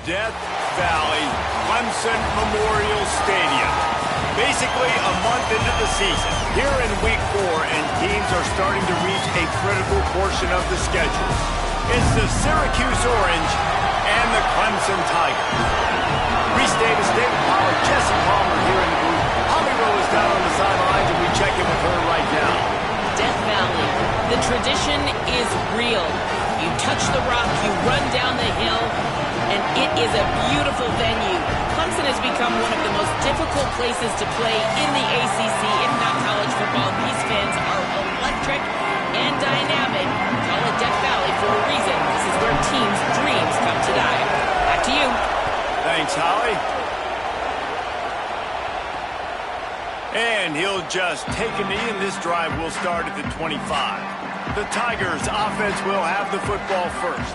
Death Valley Clemson Memorial Stadium. Basically a month into the season, here in Week 4, and teams are starting to reach a critical portion of the schedule. It's the Syracuse Orange and the Clemson Tigers. Reese Davis, David Pollack, Jesse Palmer here in the booth. Holly Rowe is down on the sidelines, and we check in with her right now. Death Valley, the tradition is real. You touch the rock, you run down the hill, and it is a beautiful venue. Clemson has become one of the most difficult places to play in the ACC, if not college football. These fans are electric and dynamic. Call it Death Valley for a reason. This is where teams' dreams come to die. Back to you. Thanks, Holly. And he'll just take a knee, and this drive will start at the 25. The Tigers' offense will have the football first.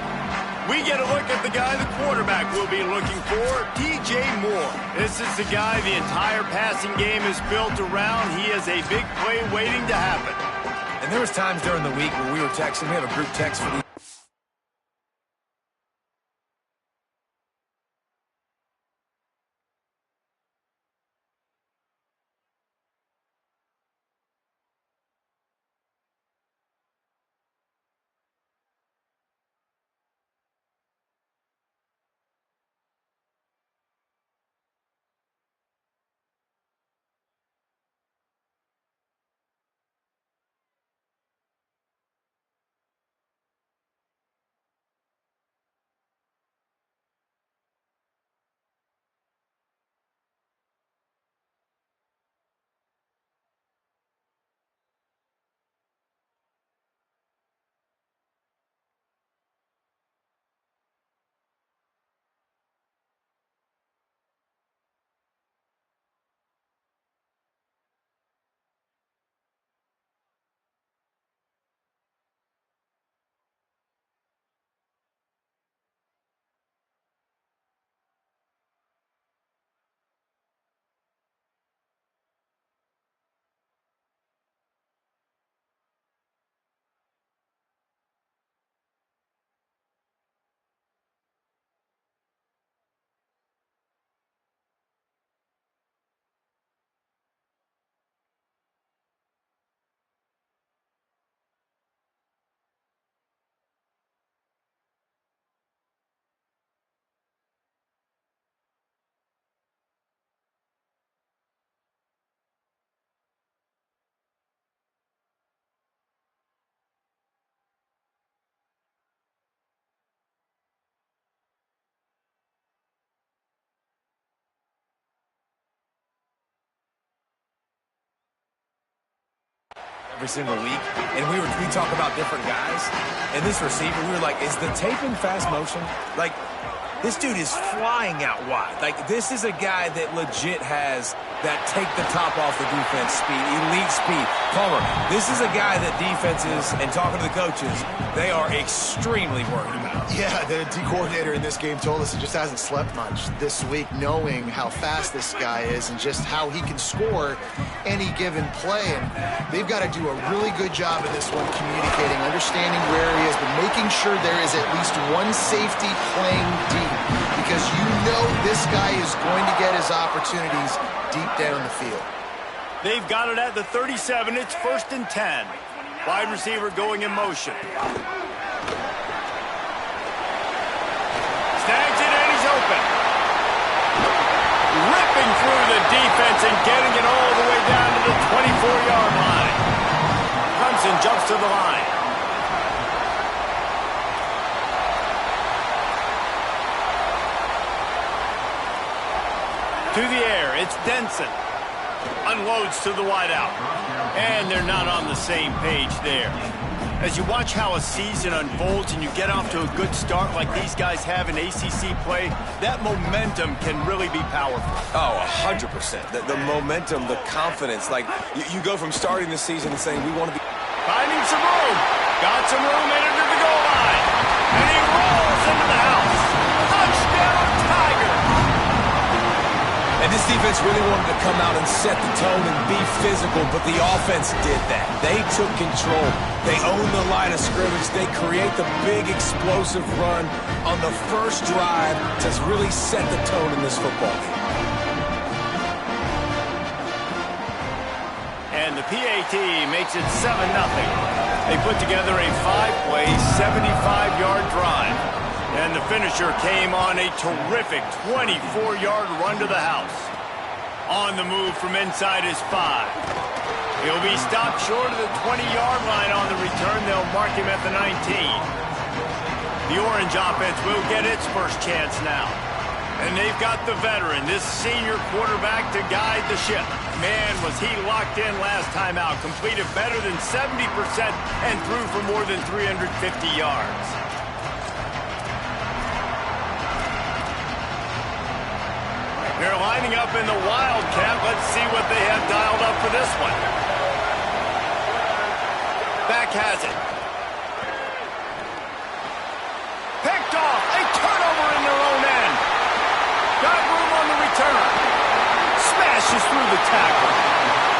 We get a look at the guy the quarterback will be looking for, DJ Moore. This is the guy the entire passing game is built around. He is a big play waiting to happen. And there was times during the week where we were texting. We have a group text for the every single week, and we talk about different guys, and this receiver, we were like, is the tape in fast motion? Like, this dude is flying out wide. Like, this is a guy that legit has that take the top off the defense speed, elite speed. Palmer, this is a guy that defenses, and talking to the coaches, they are extremely worried about. Yeah, the D coordinator in this game told us he just hasn't slept much this week, knowing how fast this guy is and just how he can score any given play. And they've got to do a really good job of this one, communicating, understanding where he is, but making sure there is at least one safety playing deep, because you know this guy is going to get his opportunities deep down the field. They've got it at the 37. It's 1st and 10. Wide receiver going in motion. Snags it, and he's open. Ripping through the defense and getting it all the way down to the 24-yard line. Clemson jumps to the line. To the air, it's Denson. Unloads to the wideout. And they're not on the same page there. As you watch how a season unfolds and you get off to a good start like these guys have in ACC play, that momentum can really be powerful. Oh, 100%. The momentum, the confidence. Like, you go from starting the season and saying, we want to be... Finding some room. Got some room in into the goal line. And he rolls into the house. Touchdown, Tigers. And this defense really wanted to come out and set the tone and be physical, but the offense did that. They took control. They owned the line of scrimmage. They create the big explosive run on the first drive to really set the tone in this football game. And the PAT makes it 7-0. They put together a 5-play, 75-yard drive. And the finisher came on a terrific 24-yard run to the house. On the move from inside his 5. He'll be stopped short of the 20-yard line on the return. They'll mark him at the 19. The Orange offense will get its first chance now. And they've got the veteran, this senior quarterback, to guide the ship. Man, was he locked in last time out. Completed better than 70% and threw for more than 350 yards. They're lining up in the Wildcat. Let's see what they have dialed up for this one. Back has it. Picked off. A turnover in their own end. Got room on the return. Smashes through the tackle.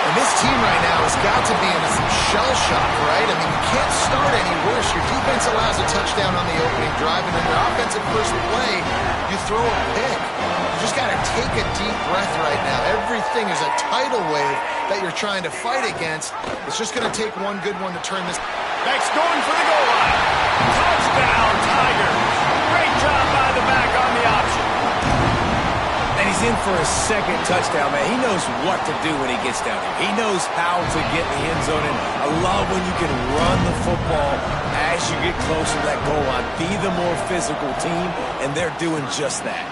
And this team right now has got to be in some shell shock, right? I mean, you can't start any worse. Your defense allows a touchdown on the opening drive, and in your offensive first play, you throw a pick. You just got to take a deep breath right now. Everything is a tidal wave that you're trying to fight against. It's just going to take one good one to turn this. Next, going for the goal line. Touchdown, Tigers. Great job by the back on the option. And he's in for a second touchdown, man. He knows what to do when he gets down here. He knows how to get in the end zone. And I love when you can run the football as you get closer to that goal line. Be the more physical team, and they're doing just that.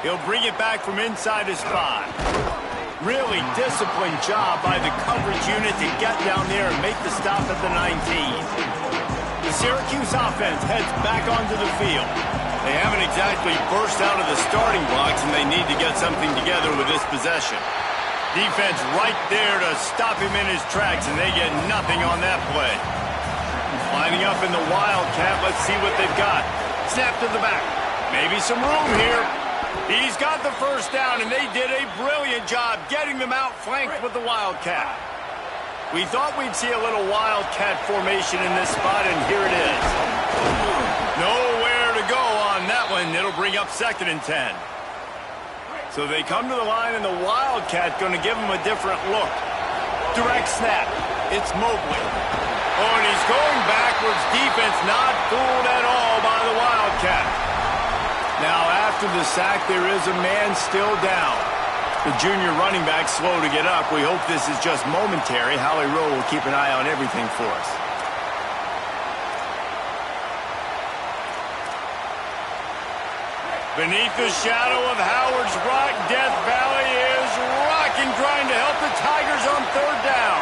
He'll bring it back from inside his 5. Really disciplined job by the coverage unit to get down there and make the stop at the 19. The Syracuse offense heads back onto the field. They haven't exactly burst out of the starting blocks, and they need to get something together with this possession. Defense right there to stop him in his tracks, and they get nothing on that play. Lining up in the Wildcat, let's see what they've got. Snap to the back. Maybe some room here. He's got the first down, and they did a brilliant job getting them out flanked with the Wildcat. We thought we'd see a little Wildcat formation in this spot, and here it is. Nowhere to go on that one. It'll bring up 2nd and 10. So they come to the line, and the Wildcat going to give them a different look. Direct snap. It's Mobley. Oh, and he's going backwards. Defense not fooled at all by the Wildcat. Now, after the sack, there is a man still down. The junior running back slow to get up. We hope this is just momentary. Howie Rowe will keep an eye on everything for us. Beneath the shadow of Howard's Rock, Death Valley is rocking, trying to help the Tigers on 3rd down.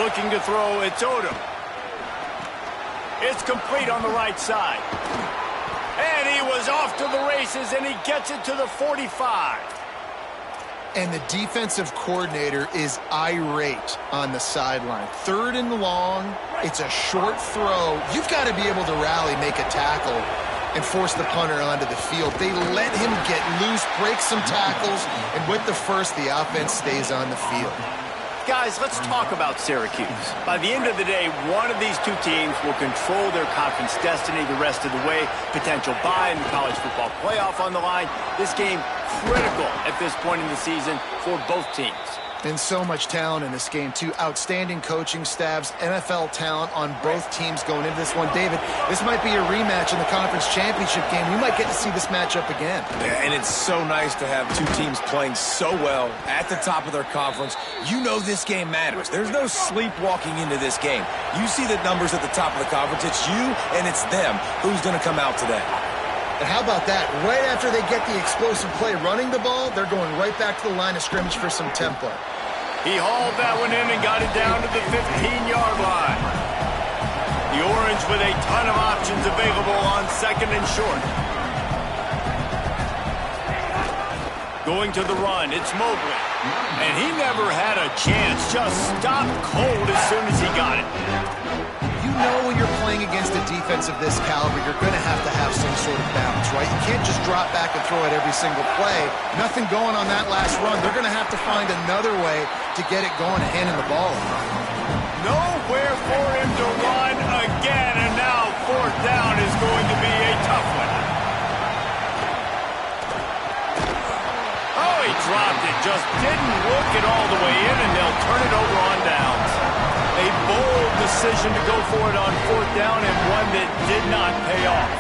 Looking to throw, it's Odom. It's complete on the right side. And he was off to the races, and he gets it to the 45. And the defensive coordinator is irate on the sideline. 3rd and long, it's a short throw. You've got to be able to rally, make a tackle, and force the punter onto the field. They let him get loose, break some tackles, and with the first, the offense stays on the field. Guys, let's talk about Syracuse. By the end of the day, one of these two teams will control their conference destiny the rest of the way. Potential bye in the college football playoff on the line. This game critical at this point in the season for both teams. And so much talent in this game, too. Outstanding coaching staffs, NFL talent on both teams going into this one. David, this might be a rematch in the conference championship game. We might get to see this matchup again. Yeah, and it's so nice to have two teams playing so well at the top of their conference. You know this game matters. There's no sleepwalking into this game. You see the numbers at the top of the conference. It's you and it's them. Who's going to come out today? And how about that? Right after they get the explosive play running the ball, they're going right back to the line of scrimmage for some tempo. He hauled that one in and got it down to the 15-yard line. The Orange with a ton of options available on 2nd and short. Going to the run, it's Mobley. And he never had a chance, just stopped cold as soon as he got it. You know when you're playing against a defense of this caliber, you're going to have some sort of balance, right? You can't just drop back and throw it every single play. Nothing going on that last run. They're going to have to find another way to get it going and handing the ball off. Nowhere for him to run again, and now fourth down is going to be a tough one. Oh, he dropped it. Just didn't look it all the way in, and they'll turn it over on downs. A bold decision to go for it on fourth down, and one that did not pay off.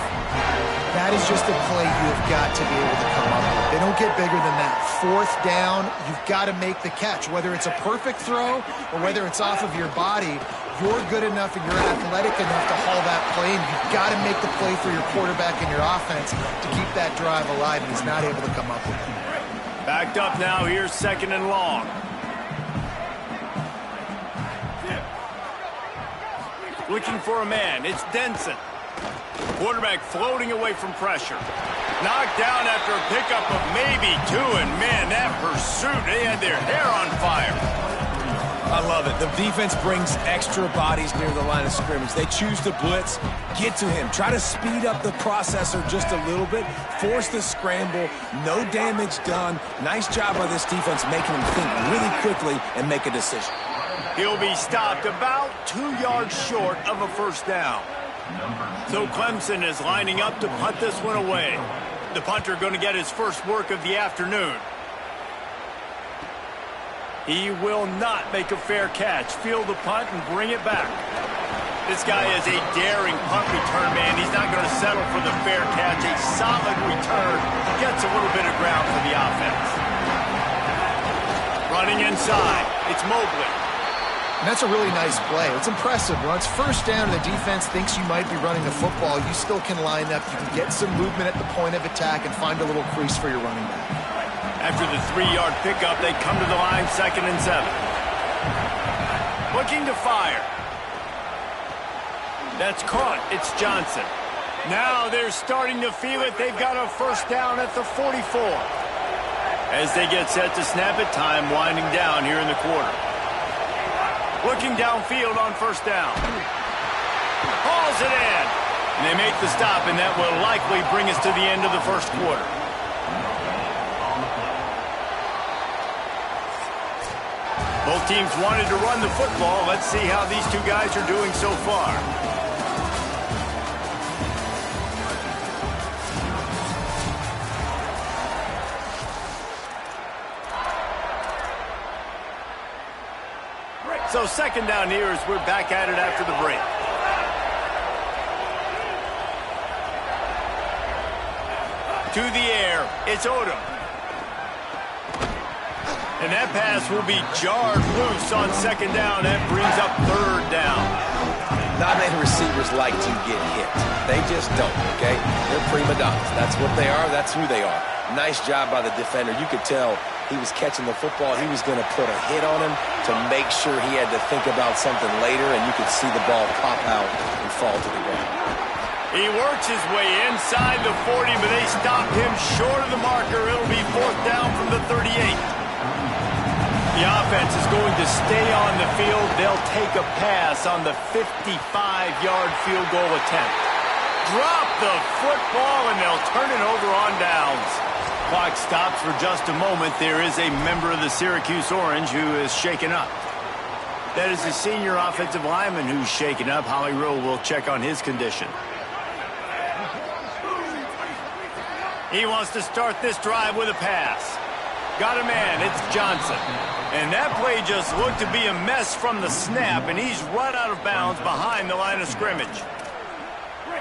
That is just a play you've got to be able to come up with. They don't get bigger than that. Fourth down, you've got to make the catch. Whether it's a perfect throw or whether it's off of your body, you're good enough and you're athletic enough to haul that play, and you've got to make the play for your quarterback and your offense to keep that drive alive, and he's not able to come up with it. Backed up now, here's second and long. Looking for a man, it's Denson. Quarterback floating away from pressure. Knocked down after a pickup of maybe two, and man, that pursuit, they had their hair on fire. I love it. The defense brings extra bodies near the line of scrimmage. They choose to blitz, get to him, try to speed up the processor just a little bit, force the scramble, no damage done. Nice job by this defense making him think really quickly and make a decision. He'll be stopped about 2 yards short of a first down. So Clemson is lining up to punt this one away. The punter going to get his first work of the afternoon. He will not make a fair catch. Field the punt and bring it back. This guy is a daring punt return man. He's not going to settle for the fair catch. A solid return. Gets a little bit of ground for the offense. Running inside. It's Mobley. And that's a really nice play. It's impressive. When it's first down and the defense thinks you might be running the football, you still can line up. You can get some movement at the point of attack and find a little crease for your running back. After the 3-yard pickup, they come to the line, 2nd and 7. Looking to fire. That's caught. It's Johnson. Now they're starting to feel it. They've got a first down at the 44. As they get set to snap it, time winding down here in the quarter. Looking downfield on first down. Hauls it in. And they make the stop, and that will likely bring us to the end of the first quarter. Both teams wanted to run the football. Let's see how these two guys are doing so far. So second down here as we're back at it after the break. To the air, it's Odom. And that pass will be jarred loose on second down. That brings up third down. Not many receivers like to get hit. They just don't, okay? They're prima donnas. That's what they are. That's who they are. Nice job by the defender. You could tell he was catching the football. He was going to put a hit on him to make sure he had to think about something later, and you could see the ball pop out and fall to the ground. He works his way inside the 40, but they stopped him short of the marker. It'll be fourth down from the 38. The offense is going to stay on the field. They'll take a pass on the 55-yard field goal attempt. Drop the football, and they'll turn it over on downs. Clock stops for just a moment. There is a member of the Syracuse Orange who is shaken up. That is the senior offensive lineman who's shaken up. Holly Rowe will check on his condition. He wants to start this drive with a pass. Got a man, it's Johnson. And that play just looked to be a mess from the snap, and he's right out of bounds behind the line of scrimmage.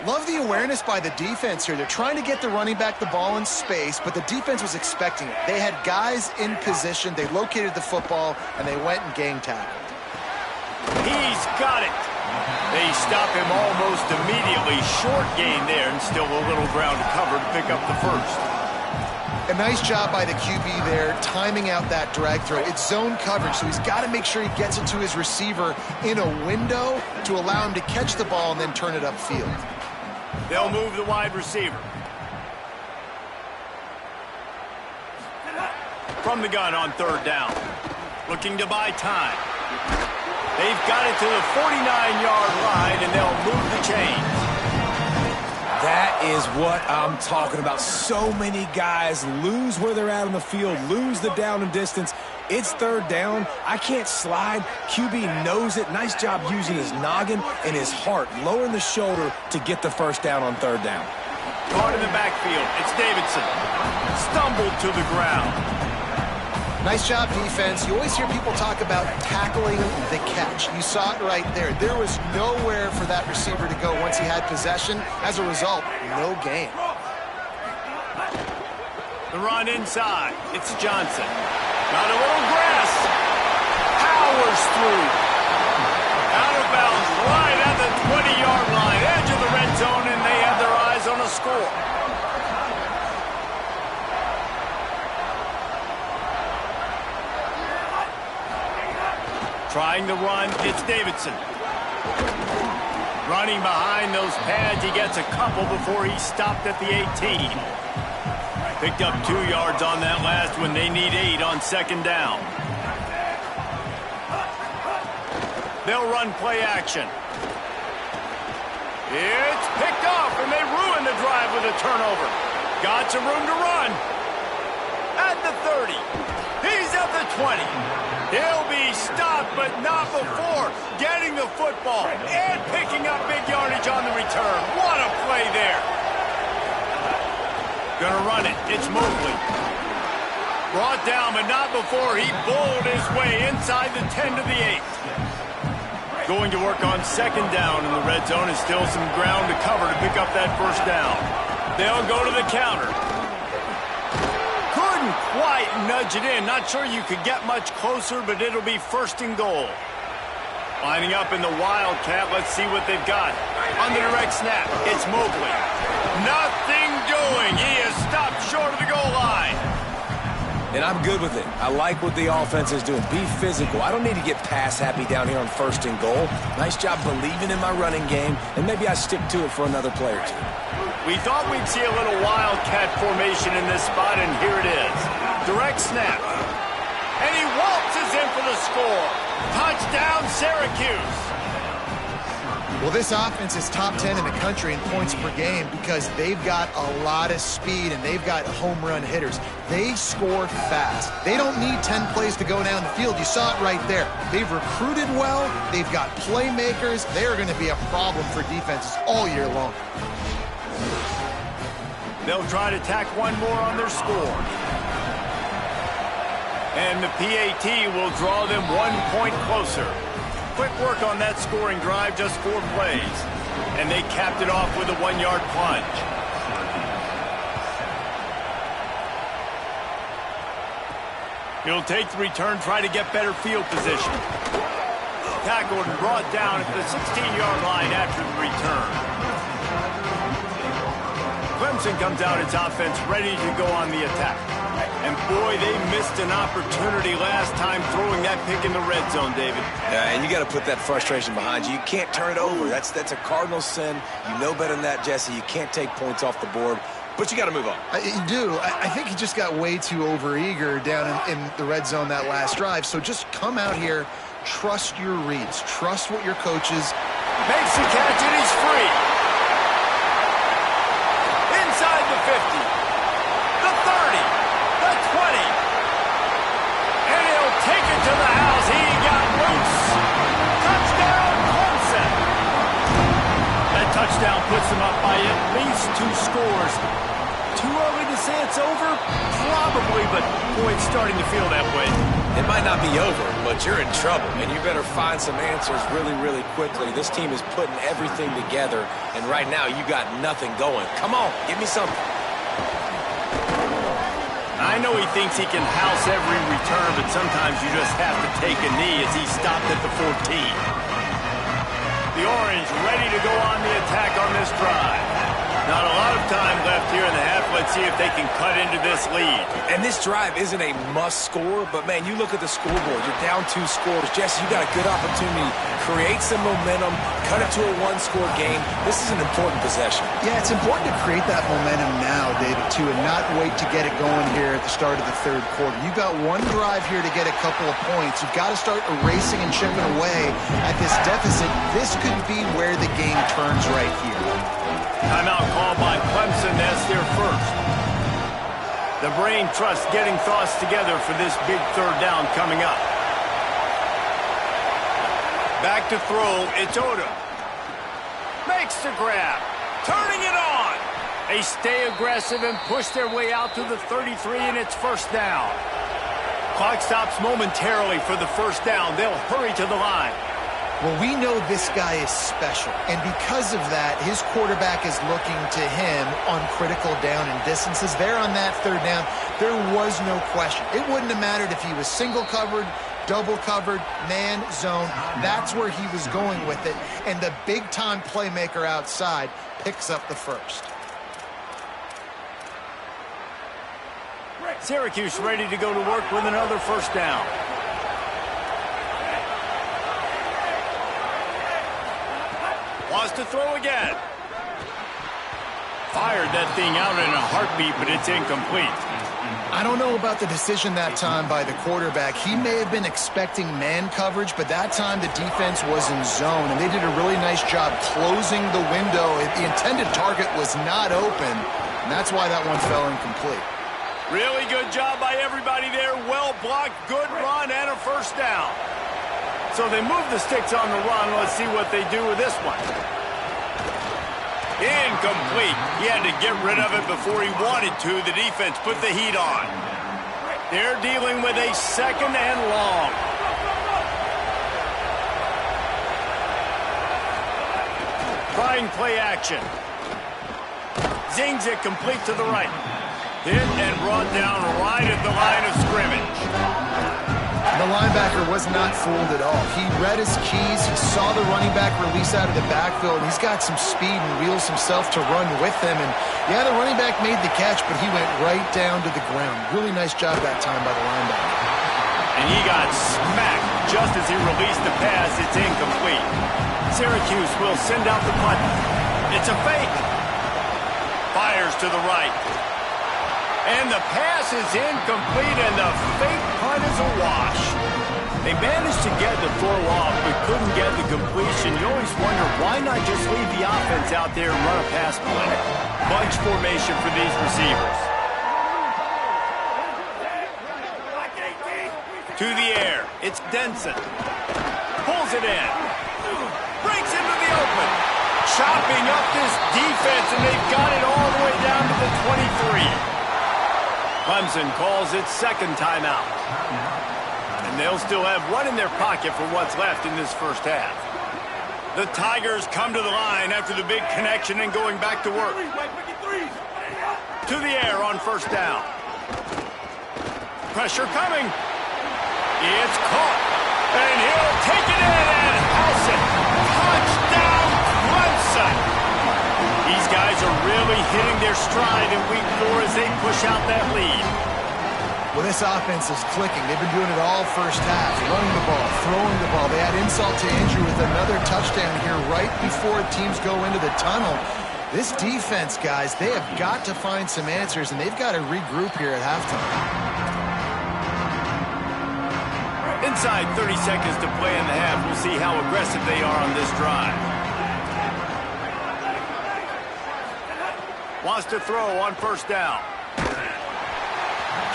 Love the awareness by the defense here. They're trying to get the running back the ball in space, but the defense was expecting it. They had guys in position. They located the football, and they went and gang tackled. He's got it. They stop him almost immediately. Short gain there, and still a little ground to cover to pick up the first. A nice job by the QB there, timing out that drag throw. It's zone coverage, so he's got to make sure he gets it to his receiver in a window to allow him to catch the ball and then turn it upfield. They'll move the wide receiver. From the gun on third down. Looking to buy time. They've got it to the 49-yard line, and they'll move the chains. That is what I'm talking about. So many guys lose where they're at on the field, lose the down and distance. It's third down. I can't slide. QB knows it. Nice job using his noggin and his heart, lowering the shoulder to get the first down on third down. Caught in the backfield. It's Davidson. Stumbled to the ground. Nice job, defense. You always hear people talk about tackling the catch. You saw it right there. There was nowhere for that receiver to go once he had possession. As a result, no gain. The run inside. It's Johnson. Got a little grass. Powers through. Out of bounds, right at the 20-yard line. Edge of the red zone, and they have their eyes on a score. Trying to run, it's Davidson. Running behind those pads, he gets a couple before he stopped at the 18. Picked up 2 yards on that last one. They need 8 on second down. They'll run play action. It's picked off, and they ruin the drive with a turnover. Got some room to run. At the 30. He's at the 20. He'll be stopped, but not before getting the football and picking up big yardage on the return. What a play there. Gonna run it. It's Mobley. Brought down, but not before he bowled his way inside the 10 to the 8. Going to work on second down in the red zone. Is still some ground to cover to pick up that first down. They'll go to the counter. Couldn't quite nudge it in. Not sure you could get much closer, but it'll be first and goal. Lining up in the Wildcat. Let's see what they've got. On the direct snap, it's Mobley. Nothing doing. He is stopped short of the goal line. And I'm good with it. I like what the offense is doing. Be physical. I don't need to get pass happy down here on first and goal. Nice job believing in my running game, and maybe I stick to it for another play or two. We thought we'd see a little Wildcat formation in this spot, and here it is. Direct snap. And he waltzes in for the score. Touchdown, Syracuse. Well, this offense is top 10 in the country in points per game because they've got a lot of speed and they've got home run hitters. They score fast. They don't need 10 plays to go down the field. You saw it right there. They've recruited well. They've got playmakers. They are going to be a problem for defenses all year long. They'll try to tack one more on their score. And the PAT will draw them 1 point closer. Quick work on that scoring drive, just 4 plays. And they capped it off with a 1-yard plunge. He'll take the return, try to get better field position. Tackled and brought down at the 16-yard line after the return. Clemson comes out its offense ready to go on the attack. And boy, they missed an opportunity last time throwing that pick in the red zone, David. Yeah, and you got to put that frustration behind you. You can't turn it over. That's a cardinal sin. You know better than that, Jesse. You can't take points off the board, but you got to move on. You do. I think he just got way too overeager down in the red zone that last drive. So just come out here, trust your reads, trust what your coaches. Makes the catch and he's free. Inside the 50, the 30. The 20. And he'll take it to the house. He got loose. Touchdown, Clemson. That touchdown puts them up by at least 2 scores. Too early to say it's over? Probably, but boy, it's starting to feel that way. It might not be over, but you're in trouble, and you better find some answers really, really quickly. This team is putting everything together, and right now you got nothing going. Come on, give me something. I know he thinks he can house every return, but sometimes you just have to take a knee as he stopped at the 14. The Orange ready to go on the attack on this drive. Not a lot of time left here in the half. Let's see if they can cut into this lead. And this drive isn't a must score, but, man, you look at the scoreboard. You're down 2 scores. Jesse, you got a good opportunity. Create some momentum. Cut it to a 1-score game. This is an important possession. Yeah, it's important to create that momentum now, David, too, and not wait to get it going here at the start of the third quarter. You've got one drive here to get a couple of points. You've got to start erasing and chipping away at this deficit. This could be where the game turns right here. Timeout called by Clemson. That's their first. The brain trust getting thoughts together for this big third down coming up. Back to throw. It's Odom. Makes the grab. Turning it on. They stay aggressive and push their way out to the 33, and it's first down. Clock stops momentarily for the first down. They'll hurry to the line. Well, we know this guy is special, and because of that, his quarterback is looking to him on critical down and distances. There on that third down, there was no question. It wouldn't have mattered if he was single covered, double covered, man, zone. That's where he was going with it, and the big-time playmaker outside picks up the first. Syracuse ready to go to work with another first down. Wants to throw again. Fired that thing out in a heartbeat, but it's incomplete. I don't know about the decision that time by the quarterback. He may have been expecting man coverage, but that time the defense was in zone, and they did a really nice job closing the window. The intended target was not open, and that's why that one fell incomplete. Really good job by everybody there. Well blocked, good run, and a first down. So they move the sticks on the run. Let's see what they do with this one. Incomplete. He had to get rid of it before he wanted to. The defense put the heat on. They're dealing with a second and long. Trying play action. Zings it complete to the right. Hit and brought down right at the line of scrimmage. The linebacker was not fooled at all. He read his keys. He saw the running back release out of the backfield. He's got some speed and wheels himself to run with him. And, yeah, the running back made the catch, but he went right down to the ground. Really nice job that time by the linebacker. And he got smacked just as he released the pass. It's incomplete. Syracuse will send out the punt. It's a fake. Fires to the right. And the pass is incomplete, and the fake punt is a wash. They managed to get the throw off, but couldn't get the completion. You always wonder, why not just leave the offense out there and run a pass play? Bunch formation for these receivers. To the air. It's Denson. Pulls it in. Breaks into the open. Chopping up this defense, and they've got it all the way down to the 23. Clemson calls its second timeout. And they'll still have one in their pocket for what's left in this first half. The Tigers come to the line after the big connection and going back to work. To the air on first down. Pressure coming. It's caught. And he'll take it in and house it. Touchdown, Clemson. These guys are really hitting their stride in week 4 as they push out that lead. Well, this offense is clicking. They've been doing it all first half. Running the ball, throwing the ball. They add insult to injury with another touchdown here right before teams go into the tunnel. This defense, guys, they have got to find some answers, and they've got to regroup here at halftime. Inside 30 seconds to play in the half. We'll see how aggressive they are on this drive. Wants to throw on first down.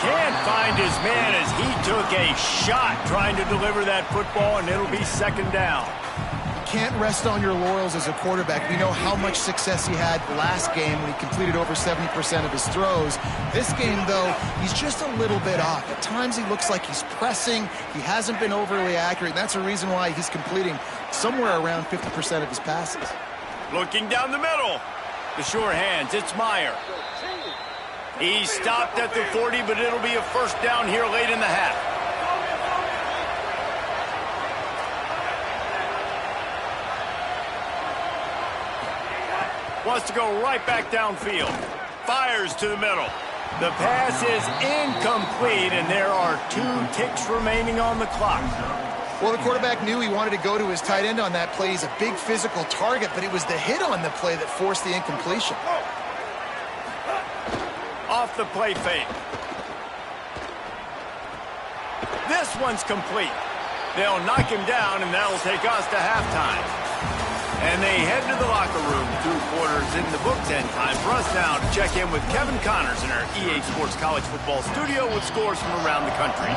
Can't find his man as he took a shot trying to deliver that football, and it'll be second down. Can't rest on your laurels as a quarterback. We know how much success he had last game when he completed over 70% of his throws. This game, though, he's just a little bit off. At times he looks like he's pressing. He hasn't been overly accurate, and that's a reason why he's completing somewhere around 50% of his passes. Looking down the middle. The sure hands, it's Meyer. He stopped at the 40, but it'll be a first down here late in the half. Wants to go right back downfield. Fires to the middle. The pass is incomplete, and there are 2 ticks remaining on the clock. Well, the quarterback knew he wanted to go to his tight end on that play. He's a big physical target, but it was the hit on the play that forced the incompletion. Off the play fake. This one's complete. They'll knock him down, and that'll take us to halftime. And they head to the locker room. 2 quarters in the books, and time for us now to check in with Kevin Connors in our EA Sports College Football studio with scores from around the country.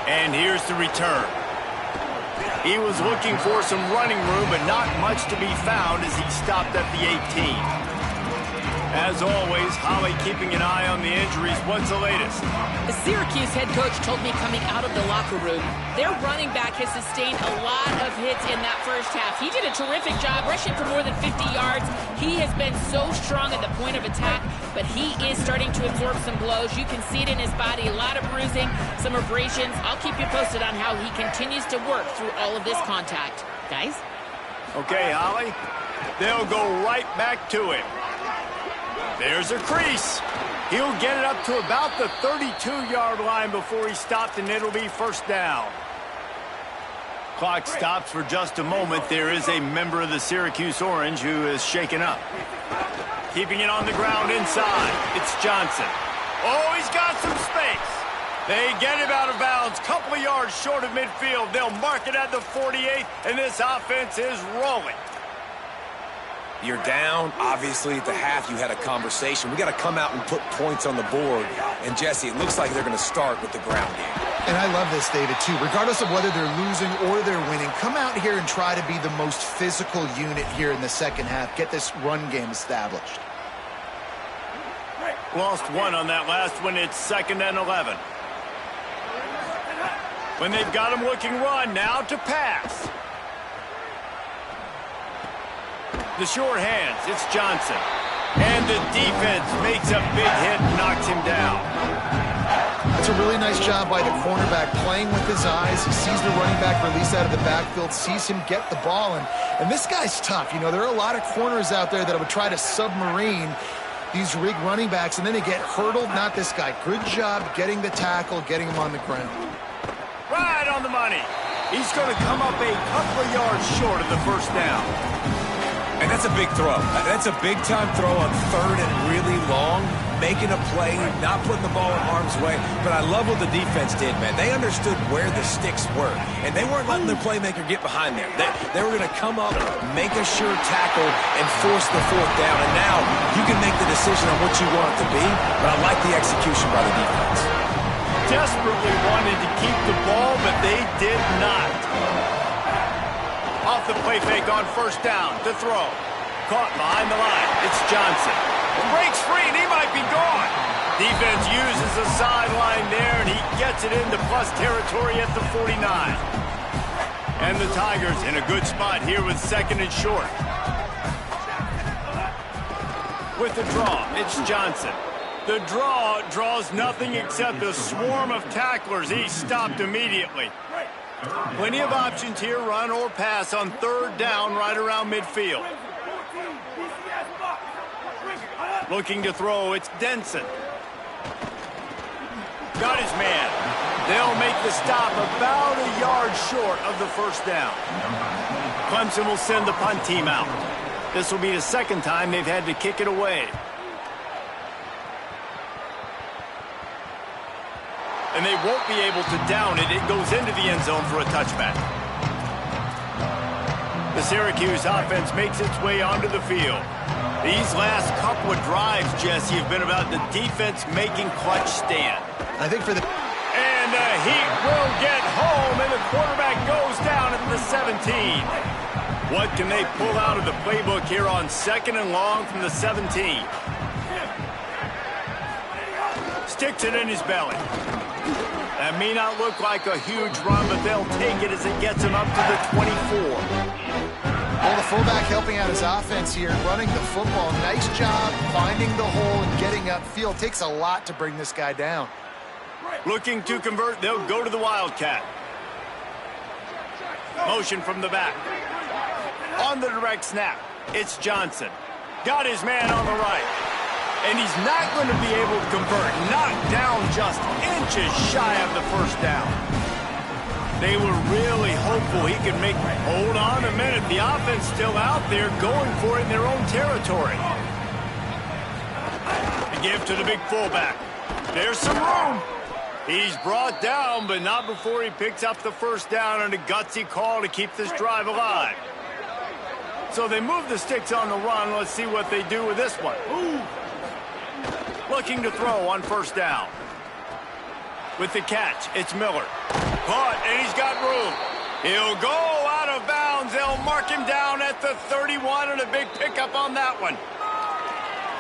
And here's the return. He was looking for some running room, but not much to be found as he stopped at the 18. As always, Holly keeping an eye on the injuries. What's the latest? The Syracuse head coach told me coming out of the locker room, their running back has sustained a lot of hits in that first half. He did a terrific job rushing for more than 50 yards. He has been so strong at the point of attack, but he is starting to absorb some blows. You can see it in his body, a lot of bruising, some abrasions. I'll keep you posted on how he continues to work through all of this contact. Guys? Okay, Holly. They'll go right back to him. There's a crease. He'll get it up to about the 32-yard line before he stopped, and it'll be first down. Clock stops for just a moment. There is a member of the Syracuse Orange who is shaken up. Keeping it on the ground inside. It's Johnson. Oh, he's got some space. They get him out of bounds. Couple of yards short of midfield. They'll mark it at the 48, and this offense is rolling. You're down. Obviously, at the half, you had a conversation. We got to come out and put points on the board. And, Jesse, it looks like they're going to start with the ground game. And I love this, David, too. Regardless of whether they're losing or they're winning, come out here and try to be the most physical unit here in the second half. Get this run game established. Lost 1 on that last one. It's 2nd and 11. When they've got him looking run, now to pass. The short hands, it's Johnson. And the defense makes a big hit and knocks him down. It's a really nice job by the cornerback playing with his eyes. He sees the running back release out of the backfield, sees him get the ball, and this guy's tough. You know, there are a lot of corners out there that would try to submarine these rig running backs, and then they get hurdled. Not this guy. Good job getting the tackle, getting him on the ground. Right on the money. He's going to come up a couple of yards short of the first down. And that's a big throw. That's a big-time throw on 3rd and really long, making a play, not putting the ball in harm's way. But I love what the defense did, man. They understood where the sticks were, and they weren't letting their playmaker get behind there. They were going to come up, make a sure tackle, and force the 4th down. And now you can make the decision on what you want it to be, but I like the execution by the defense. Desperately wanted to keep the ball, but they did not. Off the play fake on 1st down to throw. Caught behind the line. It's Johnson. Breaks free, and he might be gone. Defense uses the sideline there, and he gets it into plus territory at the 49. And the Tigers in a good spot here with 2nd and short. With the draw, it's Johnson. The draw draws nothing except a swarm of tacklers. He's stopped immediately. Plenty of options here, run or pass on 3rd down right around midfield. Looking to throw, it's Denson. Got his man. They'll make the stop about a yard short of the 1st down. Clemson will send the punt team out. This will be the 2nd time they've had to kick it away. And they won't be able to down it. It goes into the end zone for a touchback. The Syracuse offense makes its way onto the field. These last couple of drives, Jesse, have been about the defense making clutch stand. I think for the... And the Heat will get home, and the quarterback goes down at the 17. What can they pull out of the playbook here on 2nd and long from the 17? Sticks it in his belly. That may not look like a huge run, but they'll take it as it gets him up to the 24. Well, the fullback helping out his offense here, running the football. Nice job finding the hole and getting upfield. Takes a lot to bring this guy down. Looking to convert, they'll go to the Wildcat. Motion from the back. On the direct snap, it's Johnson. Got his man on the right. And he's not going to be able to convert. Knocked down just inches shy of the first down. They were really hopeful he could make... Hold on a minute. The offense still out there going for it in their own territory. The give to the big fullback. There's some room. He's brought down, but not before he picks up the first down on a gutsy call to keep this drive alive. So they move the sticks on the run. Let's see what they do with this one. Ooh. Looking to throw on first down. With the catch, it's Miller. Caught, and he's got room. He'll go out of bounds. They'll mark him down at the 31, and a big pickup on that one.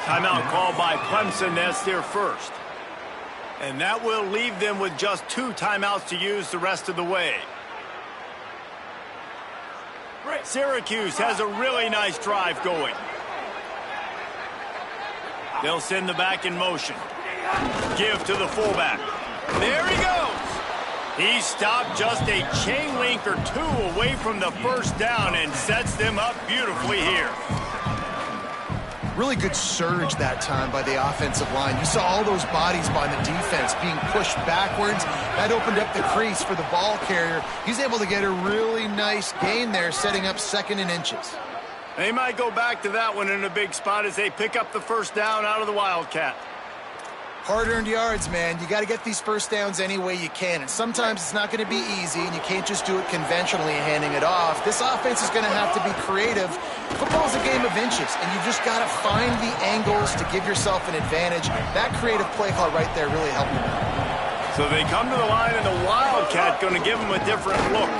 Timeout called by Clemson. That's their first. And that will leave them with just 2 timeouts to use the rest of the way. Syracuse has a really nice drive going. They'll send the back in motion. Give to the fullback. There he goes. He stopped just a chain link or 2 away from the first down and sets them up beautifully here. Really good surge that time by the offensive line. You saw all those bodies by the defense being pushed backwards. That opened up the crease for the ball carrier. He's able to get a really nice gain there, setting up 2nd and inches. They might go back to that one in a big spot as they pick up the first down out of the Wildcat. Hard-earned yards, man. You got to get these first downs any way you can. And sometimes it's not going to be easy, and you can't just do it conventionally handing it off. This offense is going to have to be creative. Football's a game of inches, and you just got to find the angles to give yourself an advantage. That creative play call right there really helped them. So they come to the line, and the Wildcat going to give him a different look.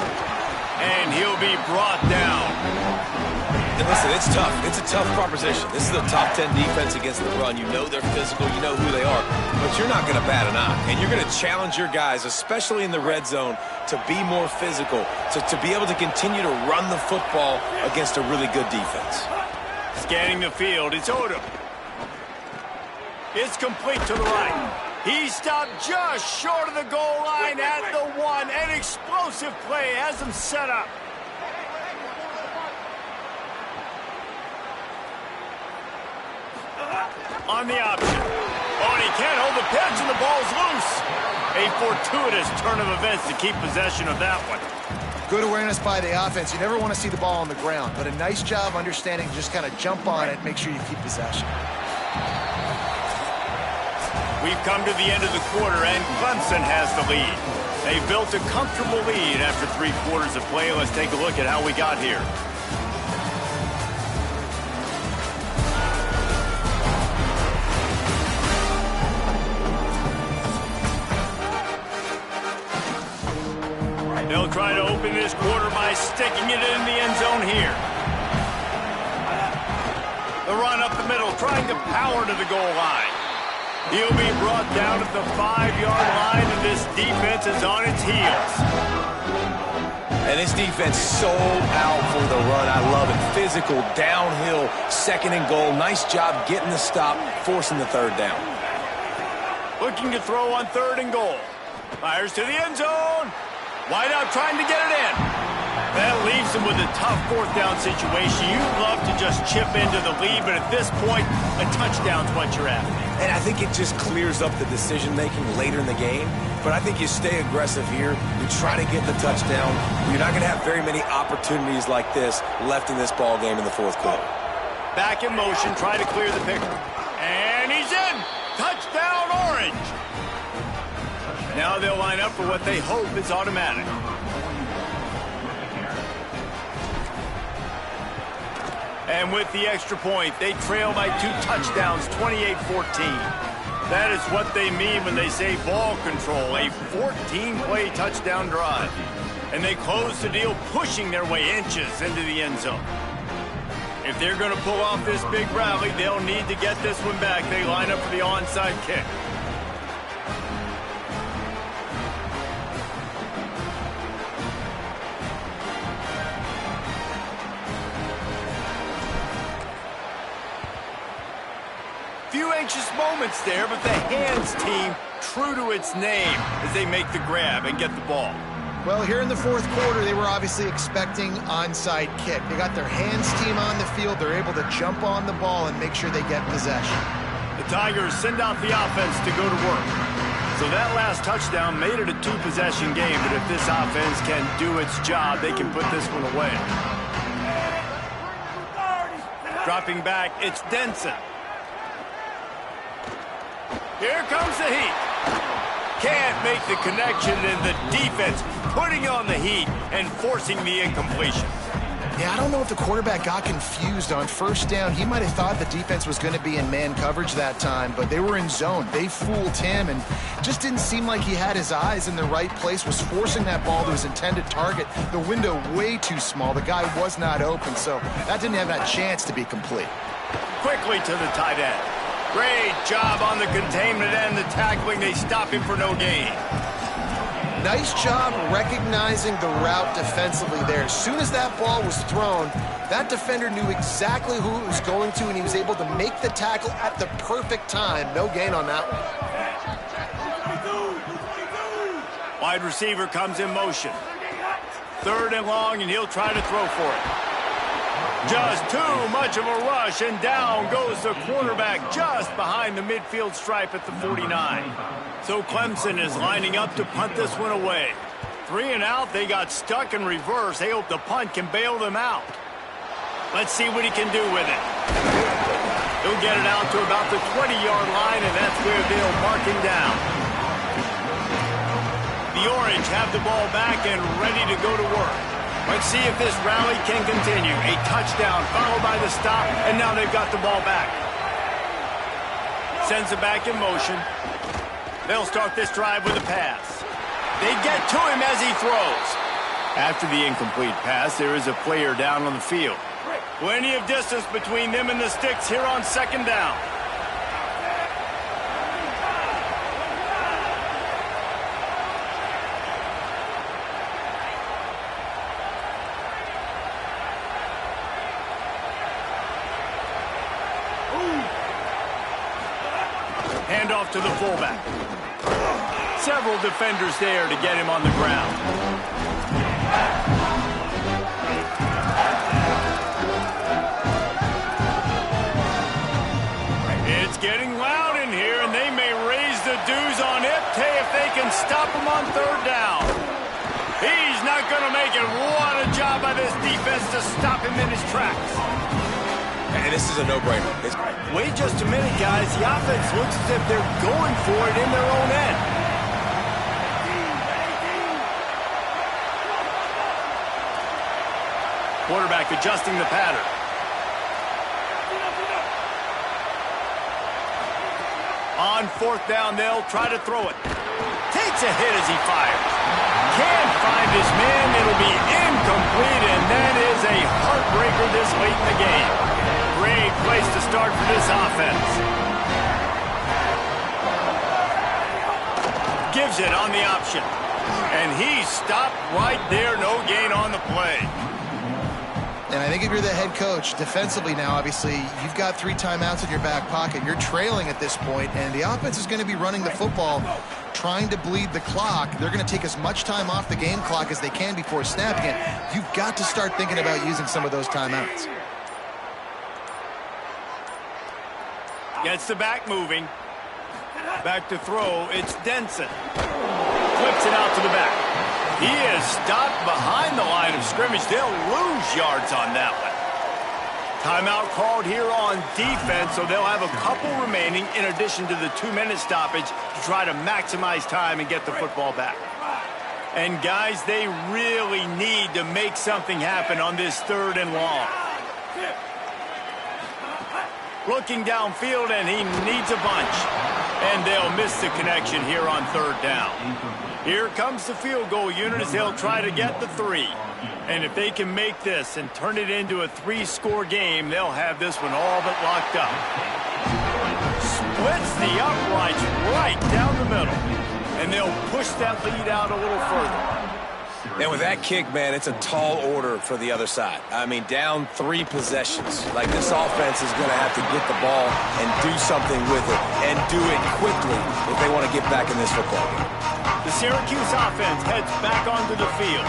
And he'll be brought down. And listen, it's tough. It's a tough proposition. This is the top 10 defense against the run. You know they're physical. You know who they are. But you're not going to bat an eye. And you're going to challenge your guys, especially in the red zone, to be more physical, to be able to continue to run the football against a really good defense. Scanning the field, it's Odom. It's complete to the right. He stopped just short of the goal line at the 1. An explosive play has him set up. On the option. Oh, and he can't hold the pitch, and the ball's loose. A fortuitous turn of events to keep possession of that one. Good awareness by the offense. You never want to see the ball on the ground, but a nice job understanding to just kind of jump on it, make sure you keep possession. We've come to the end of the quarter, and Clemson has the lead. They built a comfortable lead after 3 quarters of play. Let's take a look at how we got here. They'll try to open this quarter by sticking it in the end zone here. The run up the middle, trying to power to the goal line. He'll be brought down at the 5-yard line, and this defense is on its heels. And this defense sold out for the run. I love it. Physical, downhill, 2nd and goal. Nice job getting the stop, forcing the 3rd down. Looking to throw on 3rd and goal. Fires to the end zone. Wide out trying to get it in. That leaves him with a tough 4th down situation. You'd love to just chip into the lead, but at this point, a touchdown's what you're after. And I think it just clears up the decision-making later in the game. But I think you stay aggressive here. You try to get the touchdown. You're not going to have very many opportunities like this left in this ball game in the 4th quarter. Back in motion, try to clear the picker. And he's in! Touchdown, Orange! Now they'll line up for what they hope is automatic. And with the extra point, they trail by 2 touchdowns, 28-14. That is what they mean when they say ball control, a 14-play touchdown drive. And they close the deal, pushing their way inches into the end zone. If they're going to pull off this big rally, they'll need to get this one back. They line up for the onside kick. Few anxious moments there, but the hands team true to its name as they make the grab and get the ball. Well, here in the fourth quarter, they were obviously expecting onside kick. They got their hands team on the field. They're able to jump on the ball and make sure they get possession. The Tigers send out the offense to go to work. So that last touchdown made it a two-possession game, but if this offense can do its job, they can put this one away. Dropping back, it's Denson. Here comes the heat. Can't make the connection, and the defense putting on the heat and forcing the incompletion. Yeah, I don't know if the quarterback got confused on first down. He might have thought the defense was going to be in man coverage that time, but they were in zone. They fooled him and just didn't seem like he had his eyes in the right place, was forcing that ball to his intended target. The window way too small. The guy was not open, so that didn't have that chance to be complete. Quickly to the tight end. Great job on the containment and the tackling. They stop him for no gain. Nice job recognizing the route defensively there. As soon as that ball was thrown, that defender knew exactly who it was going to, and he was able to make the tackle at the perfect time. No gain on that one. Wide receiver comes in motion. 3rd and long, and he'll try to throw for it. Just too much of a rush, and down goes the quarterback just behind the midfield stripe at the 49. So Clemson is lining up to punt this one away. 3 and out, they got stuck in reverse. They hope the punt can bail them out. Let's see what he can do with it. He'll get it out to about the 20-yard line, and that's where they'll mark him down. The Orange have the ball back and ready to go to work. Let's see if this rally can continue. A touchdown followed by the stop, and now they've got the ball back. Sends it back in motion. They'll start this drive with a pass. They get to him as he throws. After the incomplete pass, there is a player down on the field. Plenty of distance between them and the sticks here on 2nd down. Handoff to the fullback. Several defenders there to get him on the ground. It's getting loud in here, and they may raise the dues on Ipte if they can stop him on 3rd down. He's not going to make it. What a job by this defense to stop him in his tracks. And this is a no-brainer. Wait just a minute, guys. The offense looks as if they're going for it in their own end. Quarterback adjusting the pattern. On 4th down, they'll try to throw it. Takes a hit as he fires. Can't find his man. It'll be incomplete, and that is a heartbreaker this late in the game. Great place to start for this offense. Gives it on the option. And he stopped right there. No gain on the play. And I think if you're the head coach, defensively now, obviously, you've got 3 timeouts in your back pocket. You're trailing at this point, and the offense is going to be running the football, trying to bleed the clock. They're going to take as much time off the game clock as they can before snapping it. You've got to start thinking about using some of those timeouts. Gets the back moving. Back to throw. It's Denson. Flips it out to the back. He is stopped behind the line of scrimmage. They'll lose yards on that one. Timeout called here on defense, so they'll have a couple remaining in addition to the 2-minute stoppage to try to maximize time and get the football back. And guys, they really need to make something happen on this 3rd and long. Looking downfield, and he needs a bunch. And they'll miss the connection here on 3rd down. Here comes the field goal unit as they'll try to get the 3. And if they can make this and turn it into a 3-score game, they'll have this one all but locked up. Splits the uprights right down the middle. And they'll push that lead out a little further. And with that kick, man, it's a tall order for the other side. I mean, down 3 possessions. Like, this offense is going to have to get the ball and do something with it, and do it quickly if they want to get back in this football game. The Syracuse offense heads back onto the field.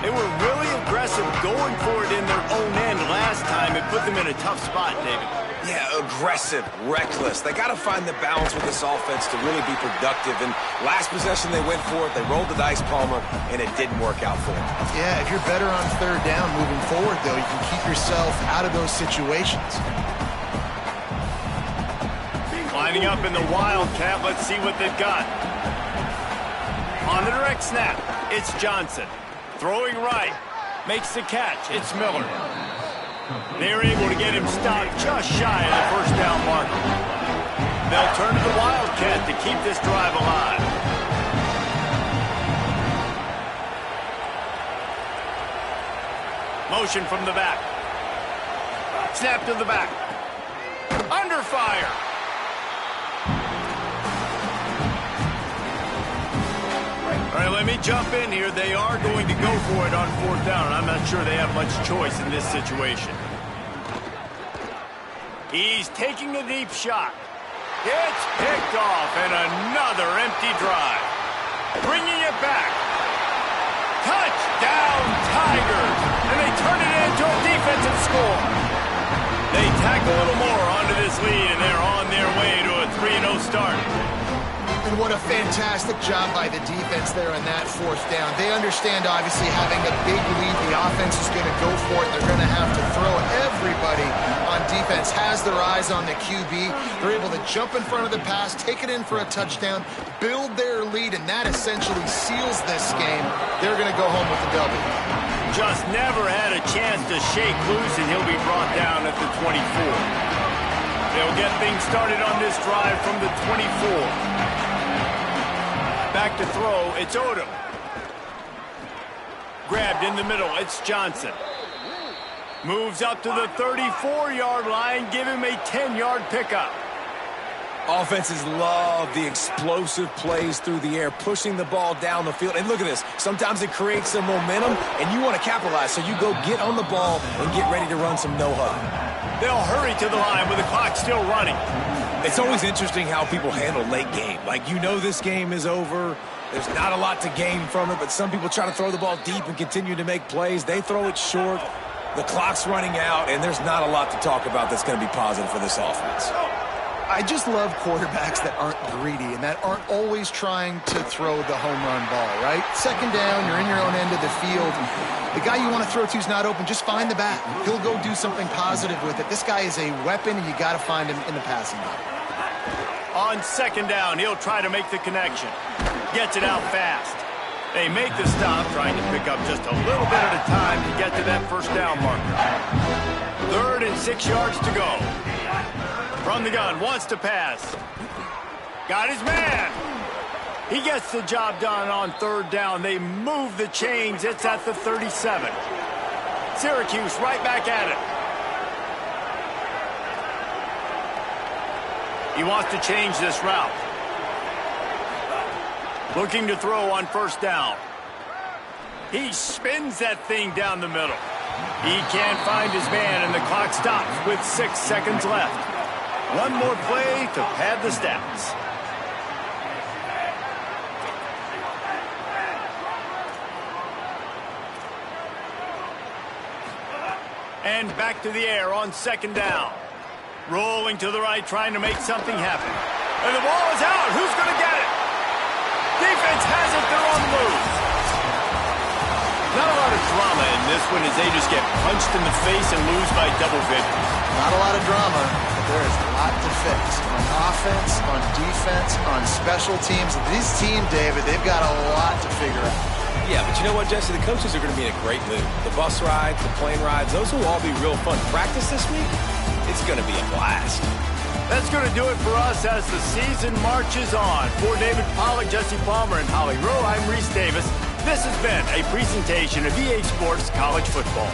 They were really aggressive going for it in their own end last time. It put them in a tough spot, David. Yeah, aggressive, reckless. They got to find the balance with this offense to really be productive. And last possession, they went for it. They rolled the dice, Palmer, and it didn't work out for them. Yeah, if you're better on third down moving forward, though, you can keep yourself out of those situations. Lining up in the Wildcat. Let's see what they've got. On the direct snap, it's Johnson. Throwing right. Makes the catch. It's Miller. They're able to get him stopped just shy of the first down marker. They'll turn to the Wildcat to keep this drive alive. Motion from the back. Snap to the back. Under fire. All right, let me jump in here. They are going to go for it on fourth down. I'm not sure they have much choice in this situation. He's taking a deep shot. It's picked off, and another empty drive. Bringing it back. Touchdown, Tigers! And they turn it into a defensive score. They tack a little more onto this lead, and they're on their way to a 3-0 start. And what a fantastic job by the defense there on that fourth down. They understand, obviously, having a big lead. The offense is going to go for it. They're going to have to throw. Everybody on defense has their eyes on the QB. They're able to jump in front of the pass, take it in for a touchdown, build their lead, and that essentially seals this game. They're going to go home with the W. Just never had a chance to shake loose, and he'll be brought down at the 24. They'll get things started on this drive from the 24. Back to throw, it's Odom. Grabbed in the middle, it's Johnson. Moves up to the 34-yard line, give him a 10-yard pickup. Offenses love the explosive plays through the air, pushing the ball down the field. And look at this. Sometimes it creates some momentum, and you want to capitalize. So you go get on the ball and get ready to run some no-huddle. They'll hurry to the line with the clock still running. It's always interesting how people handle late game. Like, you know this game is over. There's not a lot to gain from it, but some people try to throw the ball deep and continue to make plays. They throw it short. The clock's running out, and there's not a lot to talk about that's going to be positive for this offense. I just love quarterbacks that aren't greedy and that aren't always trying to throw the home run ball, right? Second down, you're in your own end of the field. The guy you want to throw to is not open. Just find the bat. He'll go do something positive with it. This guy is a weapon, and you got to find him in the passing game. On second down, he'll try to make the connection. Gets it out fast. They make the stop, trying to pick up just a little bit at a time to get to that first down marker. 3rd and 6 yards to go. From the gun, wants to pass. Got his man. He gets the job done on 3rd down. They move the chains. It's at the 37. Syracuse right back at it. He wants to change this route. Looking to throw on 1st down. He spins that thing down the middle. He can't find his man, and the clock stops with 6 seconds left. One more play to pad the stats. And back to the air on 2nd down. Rolling to the right, trying to make something happen. And the ball is out. Who's going to get it? Defense has it. They're on the move. Not a lot of drama in this one as they just get punched in the face and lose by double figures. Not a lot of drama, but there is a lot to fix. On offense, on defense, on special teams. This team, David, they've got a lot to figure out. Yeah, but you know what, Jesse? The coaches are going to be in a great mood. The bus rides, the plane rides, those will all be real fun. Practice this week, it's going to be a blast. That's going to do it for us as the season marches on. For David Pollack, Jesse Palmer, and Holly Rowe, I'm Reese Davis. This has been a presentation of EA Sports College Football.